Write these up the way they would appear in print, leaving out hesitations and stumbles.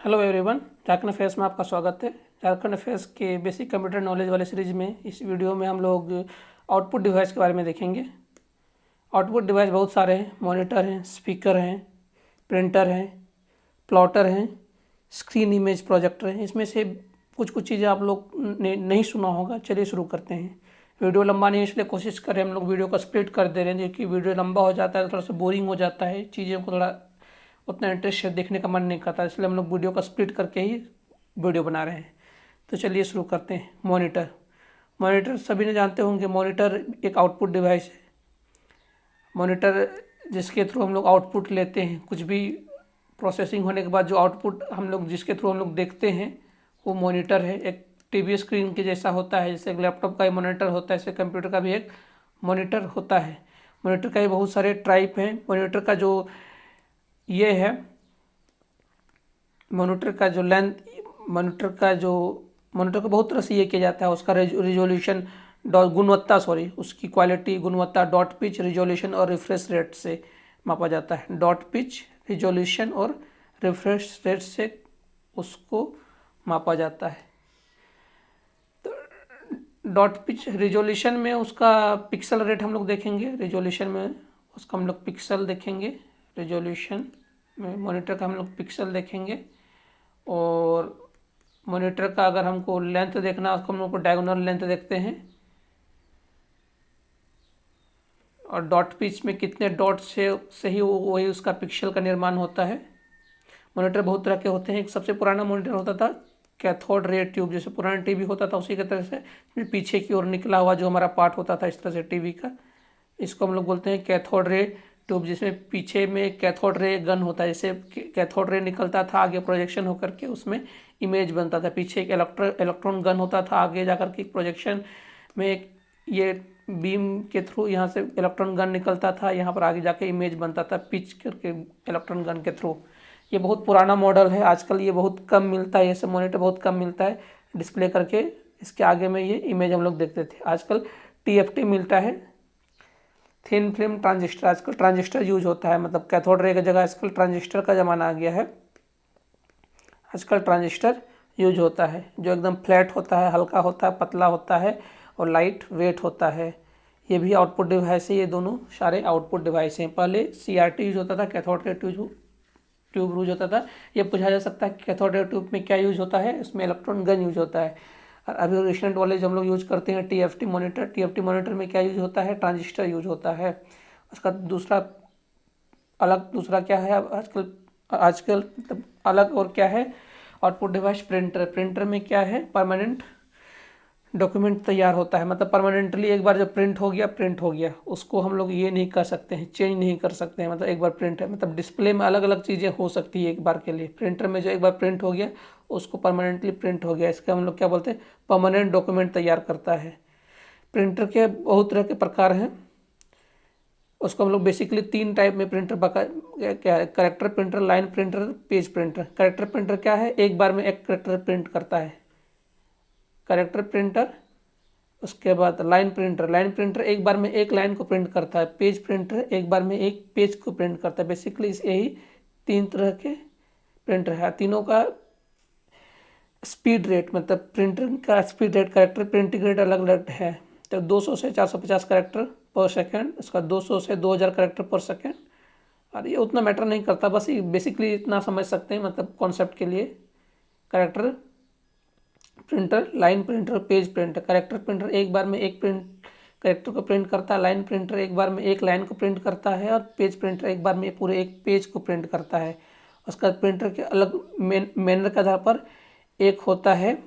Hello everyone, Jharkhand affairs में आपका स्वागत है। झारखंड अफेयर्स के बेसिक कंप्यूटर नॉलेज वाले सीरीज में इस वीडियो में हम लोग आउटपुट डिवाइस के बारे में देखेंगे। आउटपुट डिवाइस बहुत सारे हैं। मॉनिटर हैं, स्पीकर हैं, प्रिंटर हैं, प्लॉटर हैं, स्क्रीन इमेज प्रोजेक्टर हैं। इसमें से कुछ कुछ चीज़ें आप लोग ने नहीं सुना होगा। चलिए शुरू करते हैं। वीडियो लंबा नहीं, इसलिए कोशिश करें हम लोग वीडियो को स्प्लिट कर दे रहे हैं, क्योंकि वीडियो लंबा हो जाता है तो थोड़ा सा बोरिंग हो जाता है, चीज़ों को थोड़ा उतना इंटरेस्ट से देखने का मन नहीं करता, इसलिए हम लोग वीडियो का स्प्लिट करके ही वीडियो बना रहे हैं। तो चलिए शुरू करते हैं। मॉनिटर मॉनिटर सभी ने जानते होंगे। मॉनिटर एक आउटपुट डिवाइस है। मॉनिटर जिसके थ्रू हम लोग आउटपुट लेते हैं, कुछ भी प्रोसेसिंग होने के बाद जो आउटपुट हम लोग जिसके थ्रू हम लोग देखते हैं वो मॉनिटर है। एक टीवी स्क्रीन के जैसा होता है, जैसे एक लैपटॉप का ही मॉनिटर होता है, ऐसे कंप्यूटर का भी एक मॉनिटर होता है। मॉनिटर का ही बहुत सारे टाइप हैं। मॉनिटर का जो ये है, मॉनिटर का जो लेंथ, मॉनिटर को बहुत तरह से ये किया जाता है। उसका रिजोल्यूशन, उसकी क्वालिटी, गुणवत्ता डॉट पिच, रिजोल्यूशन और रिफ्रेश रेट से मापा जाता है। डॉट पिच, रिजोल्यूशन और रिफ्रेश रेट से उसको मापा जाता है। तो डॉट पिच रिजोल्यूशन में उसका पिक्सल रेट हम लोग देखेंगे। रिजोल्यूशन में उसका हम लोग पिक्सल देखेंगे। रिजोल्यूशन में मॉनिटर का हम लोग पिक्सल देखेंगे। और मॉनिटर का अगर हमको लेंथ देखना है, उसको हम लोग को डायगोनल लेंथ देखते हैं। और डॉट पिच में कितने डॉट से ही वही उसका पिक्सल का निर्माण होता है। मॉनिटर बहुत तरह के होते हैं। एक सबसे पुराना मॉनिटर होता था कैथोड रे ट्यूब, जैसे पुराना टीवी होता था उसी की तरह से पीछे की ओर निकला हुआ जो हमारा पार्ट होता था इस तरह से टीवी का, इसको हम लोग बोलते हैं कैथोड रे ट्यूब, जिसमें पीछे में एक कैथोड रे गन होता है। जैसे कैथोड रे निकलता था, आगे प्रोजेक्शन होकर के उसमें इमेज बनता था। पीछे एक इलेक्ट्रॉन गन होता था, आगे जाकर के प्रोजेक्शन में एक ये बीम के थ्रू यहाँ से इलेक्ट्रॉन गन निकलता था, यहाँ पर आगे जाके इमेज बनता था पिच करके इलेक्ट्रॉन गन के थ्रू। ये बहुत पुराना मॉडल है। आजकल ये बहुत कम मिलता है, ये सब मॉनिटर बहुत कम मिलता है डिस्प्ले करके। इसके आगे में ये इमेज हम लोग देखते थे। आजकल TFT मिलता है, थिन फिल्म ट्रांजिस्टर। आजकल ट्रांजिस्टर यूज होता है, मतलब कैथोड रे की जगह आजकल ट्रांजिस्टर का ज़माना आ गया है। आजकल ट्रांजिस्टर यूज होता है, जो एकदम फ्लैट होता है, हल्का होता है, पतला होता है और लाइट वेट होता है। ये भी आउटपुट डिवाइस है। ये दोनों सारे आउटपुट डिवाइस हैं। पहले CRT यूज होता था, कैथोड रे ट्यूब यूज होता था। ये पूछा जा सकता है कि कैथोड रे ट्यूब में क्या यूज होता है। इसमें इलेक्ट्रॉन गन यूज होता है। और अभी रिसेंट वाले जो हम लोग यूज करते हैं TFT मॉनिटर, TFT मॉनिटर में क्या यूज होता है, ट्रांजिस्टर यूज होता है। उसका दूसरा क्या है आजकल मतलब अलग और क्या है आउटपुट डिवाइस, प्रिंटर में क्या है, परमानेंट डॉक्यूमेंट तैयार होता है। मतलब परमानेंटली एक बार जब प्रिंट हो गया, उसको हम लोग ये नहीं कर सकते हैं, चेंज नहीं कर सकते हैं। मतलब एक बार प्रिंट है, मतलब डिस्प्ले में अलग अलग चीज़ें हो सकती है एक बार के लिए। प्रिंटर में जो एक बार प्रिंट हो गया उसको परमानेंटली प्रिंट हो गया, इसका हम लोग क्या बोलते हैं, परमानेंट डॉक्यूमेंट तैयार करता है। प्रिंटर के बहुत तरह के प्रकार हैं। उसको हम लोग बेसिकली 3 टाइप में प्रिंटर क्या है, character printer, line printer, page printer. Character printer क्या है, एक बार में एक करेक्टर प्रिंट करता है, करेक्टर प्रिंटर। उसके बाद लाइन प्रिंटर एक बार में एक लाइन को प्रिंट करता है। पेज प्रिंटर एक बार में एक पेज को प्रिंट करता है। बेसिकली यही 3 तरह के प्रिंटर है। तीनों का स्पीड रेट, मतलब प्रिंटर का speed rate, character printing rate अलग अलग है। तो 200 से 450 करेक्टर पर सेकेंड, इसका 200 से 2000 करेक्टर पर सेकेंड। और ये उतना मैटर नहीं करता, बस ये बेसिकली इतना समझ सकते हैं मतलब कॉन्सेप्ट के लिए। Character printer, line printer, page printer. Character printer एक बार में एक करेक्टर को प्रिंट करता है। लाइन प्रिंटर एक बार में एक लाइन को प्रिंट करता है। और पेज प्रिंटर एक बार में पूरे एक पेज को प्रिंट करता है। उसका प्रिंटर के अलग मैनर के आधार पर एक होता है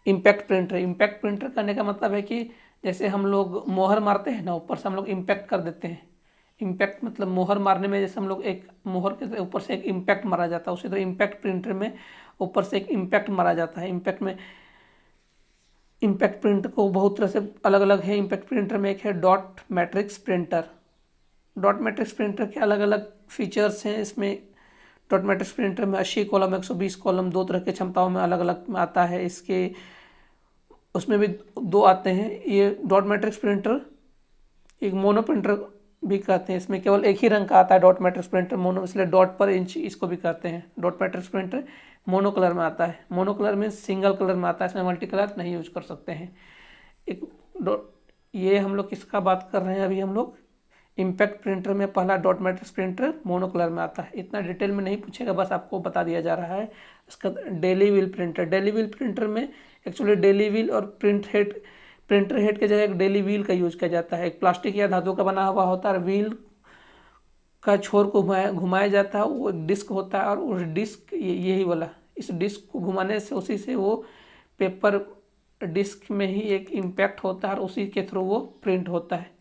इम्पैक्ट प्रिंटर। इम्पैक्ट प्रिंटर करने का मतलब है कि जैसे हम लोग मोहर मारते हैं ना, ऊपर से हम लोग इम्पैक्ट कर देते हैं। इम्पैक्ट मतलब मोहर मारने में जैसे हम लोग एक मोहर के ऊपर से एक इम्पैक्ट मारा जाता है, उसी तरह इम्पैक्ट प्रिंटर में ऊपर से एक इम्पैक्ट मारा जाता है। इम्पैक्ट प्रिंट को बहुत तरह से अलग अलग है। इम्पैक्ट प्रिंटर में एक है dot matrix printer. Dot matrix printer के अलग अलग फीचर्स हैं। इसमें डॉट मैट्रिक्स प्रिंटर में 80 कॉलम, 120 कॉलम, 2 तरह के क्षमताओं में अलग अलग में आता है। इसके उसमें भी 2 आते हैं। ये डॉट मैट्रिक्स प्रिंटर एक मोनो प्रिंटर भी कहते हैं। इसमें केवल एक ही रंग का आता है डॉट मैट्रिक्स प्रिंटर मोनो, इसलिए डॉट पर इंच इसको भी कहते हैं। Dot matrix printer mono colour में आता है। मोनो कलर में सिंगल कलर में आता है, इसमें मल्टी कलर नहीं यूज कर सकते हैं। एक डॉट, ये हम लोग किसका बात कर रहे हैं अभी हम लोग, इम्पैक्ट प्रिंटर में पहला dot matrix printer mono colour में आता है। इतना डिटेल में नहीं पूछेगा, बस आपको बता दिया जा रहा है। इसका daily wheel printer, daily wheel printer में एक्चुअली डेली व्हील और प्रिंटर हेड के जगह एक डेली व्हील का यूज किया जाता है। एक प्लास्टिक या धातु का बना हुआ होता है, व्हील का छोर को घुमाया जाता है, वो डिस्क होता है और उस डिस्क यही वाला, इस डिस्क को घुमाने से उसी से वो पेपर डिस्क में ही एक इम्पैक्ट होता है और उसी के थ्रू वो प्रिंट होता है।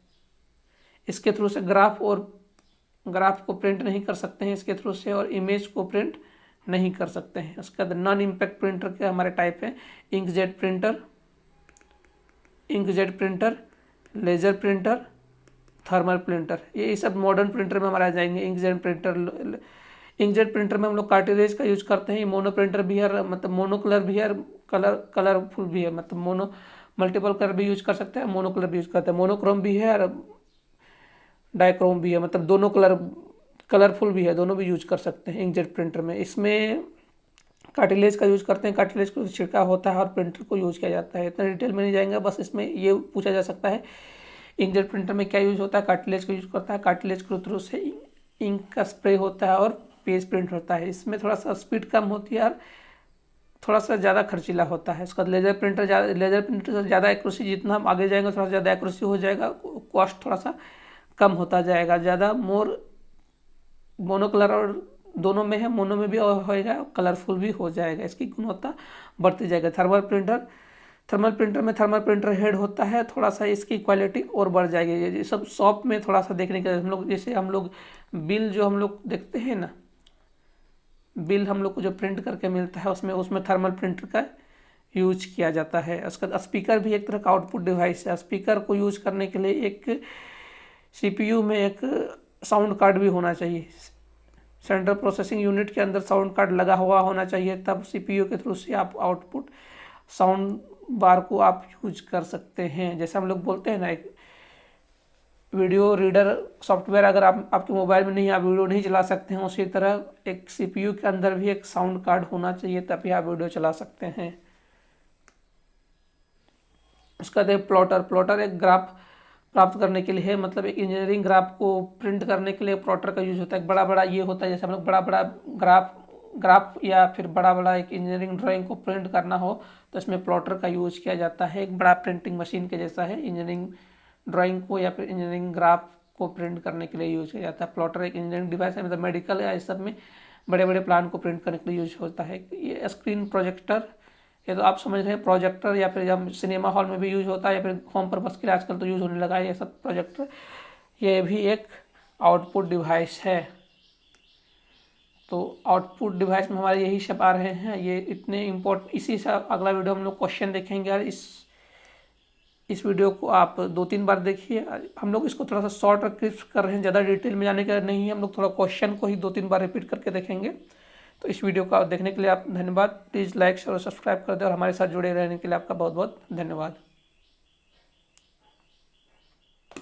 इसके थ्रू से ग्राफ को प्रिंट नहीं कर सकते हैं इसके थ्रू से, और इमेज को प्रिंट नहीं कर सकते हैं। उसके बाद नॉन इम्पैक्ट प्रिंटर के हमारे टाइप है inkjet printer, laser printer, thermal printer. ये सब मॉडर्न प्रिंटर में हमारे आ जाएंगे। इंकजेट प्रिंटर में हम लोग कार्टिलेज का यूज करते हैं। मोनो प्रिंटर भी है, मतलब मोनो कलर भी है, कलरफुल भी है, मतलब मोनो मल्टीपल कलर भी यूज कर सकते हैं, मोनो कलर भी यूज करते हैं। मोनोक्रोम भी है और डाइक्रोम भी है, मतलब दोनों कलरफुल भी है, दोनों भी यूज कर सकते हैं इंकजेट प्रिंटर में। इसमें कार्टिलेज का यूज करते हैं, कार्टिलेज को छिड़काव होता है और प्रिंटर को यूज किया जाता है। इतना डिटेल में नहीं जाएंगे, बस इसमें ये पूछा जा सकता है इंकजेट प्रिंटर में क्या यूज होता है। कार्टिलेज का यूज करता है, कार्टिलेज के थ्रू से इंक का स्प्रे होता है और पेज प्रिंट होता है। इसमें थोड़ा सा स्पीड कम होती है और थोड़ा सा ज़्यादा खर्चीला होता है। इसका लेजर प्रिंटर से ज़्यादा एक्यूरेसी, जितना हम आगे जाएंगे थोड़ा ज़्यादा एक्यूरेसी हो जाएगा, कॉस्ट थोड़ा सा कम होता जाएगा। ज़्यादा मोनो कलर और दोनों में है, मोनो में भी होएगा, कलरफुल भी हो जाएगा, इसकी गुणवत्ता बढ़ती जाएगी। थर्मल प्रिंटर में थर्मल प्रिंटर हेड होता है, थोड़ा सा इसकी क्वालिटी और बढ़ जाएगी। ये सब शॉप में थोड़ा सा देखने के हम लोग, जैसे हम लोग बिल जो हम लोग देखते हैं ना, बिल हम लोग को जो प्रिंट करके मिलता है उसमें थर्मल प्रिंटर का यूज किया जाता है। उसका स्पीकर भी एक तरह का आउटपुट डिवाइस है। स्पीकर को यूज करने के लिए एक सीपीयू में एक साउंड कार्ड भी होना चाहिए। सेंट्रल प्रोसेसिंग यूनिट के अंदर साउंड कार्ड लगा हुआ होना चाहिए, तब सीपीयू के थ्रू से आप आउटपुट साउंड बार को आप यूज कर सकते हैं। जैसे हम लोग बोलते हैं ना, एक वीडियो रीडर सॉफ्टवेयर अगर आपके मोबाइल में नहीं, आप वीडियो नहीं चला सकते हैं, उसी तरह एक सीपीयू के अंदर भी एक साउंड कार्ड होना चाहिए, तभी आप वीडियो चला सकते हैं। उसका प्लॉटर एक ग्राफ प्राप्त करने के लिए है, मतलब एक इंजीनियरिंग ग्राफ को प्रिंट करने के लिए प्लॉटर का यूज होता है। एक बड़ा ये होता है, जैसे हम लोग बड़ा ग्राफ या फिर बड़ा एक इंजीनियरिंग ड्राइंग को प्रिंट करना हो तो इसमें प्लॉटर का यूज किया जाता है। एक बड़ा प्रिंटिंग मशीन के जैसा है, इंजीनियरिंग ड्राइंग को या फिर इंजीनियरिंग ग्राफ को प्रिंट करने के लिए यूज किया जाता है। प्लॉटर एक इंजीनियरिंग डिवाइस है, मतलब मेडिकल या इस सब में बड़े प्लान को प्रिंट करने के लिए यूज होता है। ये स्क्रीन प्रोजेक्टर, ये तो आप समझ रहे हैं, प्रोजेक्टर या फिर जब सिनेमा हॉल में भी यूज होता है या फिर होम पर्पस के लिए आजकल तो यूज होने लगा है ये सब प्रोजेक्टर। ये भी एक आउटपुट डिवाइस है। तो आउटपुट डिवाइस में हमारे यही सब आ रहे हैं, ये इतने इसी से अगला वीडियो हम लोग क्वेश्चन देखेंगे। और इस वीडियो को आप 2-3 बार देखिए। हम लोग इसको थोड़ा सा शॉर्ट और क्रिस्प कर रहे हैं, ज़्यादा डिटेल में जाने का नहीं है, हम लोग थोड़ा क्वेश्चन को ही 2-3 बार रिपीट करके देखेंगे। तो इस वीडियो को देखने के लिए आप धन्यवाद। प्लीज़ लाइक शेयर और सब्सक्राइब कर दें और हमारे साथ जुड़े रहने के लिए आपका बहुत बहुत धन्यवाद।